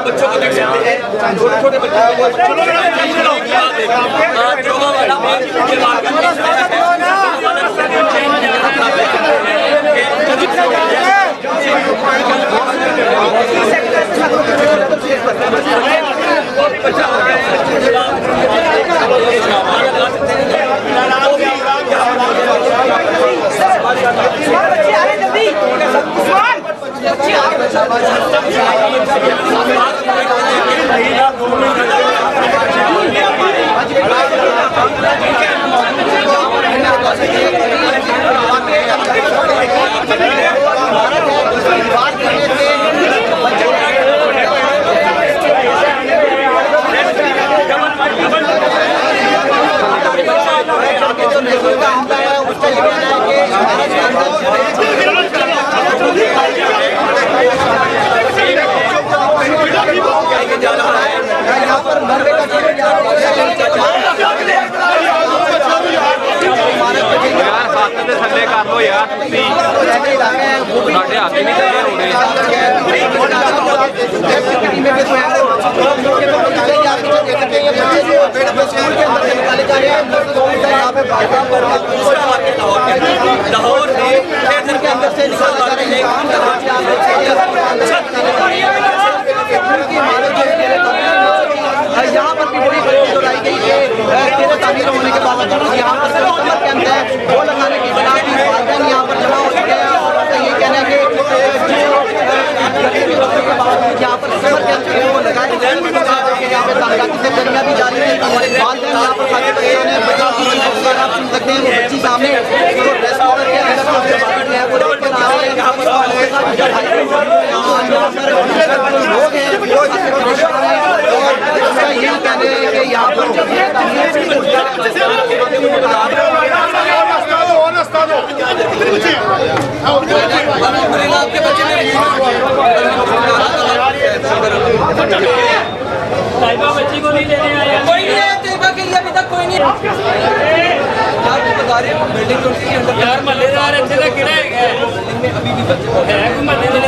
बच्चों को देख सकते हैं, छोटे छोटे बच्चे थले कर लो यार, साढ़े हाथ ही नहीं थले हो रहे। लाहौर के अंदर से यहाँ पर भी बड़ी बड़ी उड़ाई गई है। तेरे तामीर होने के बावजूद यहाँ पर कमर के अंदर वो लगाने की बना की वालदेन यहाँ पर जमा हो चुके हैं और ये कहना है कि यहाँ पर कमर के अंदर वो लगाए यहाँ पे ताकत से गरिया भी जारी है। वालदेन यहाँ पर खाते बच्चे हैं, बच्चों की आप सुन सकते हैं, वो बच्ची सामने उसको ड्रेस ऑर्डर के अंदर है वो लेकर आ रहे हैं। यहाँ पर लोग हैं ये कहने हैं कि यहाँ पर आपके बच्चे बच्ची को नहीं लेने आया, कोई नहीं है तैयबा के लिए अभी तक कोई नहीं। यार बता रहे हैं बिल्डिंग यार मल्लेदार अच्छे से गिरा है, अभी भी बच्चे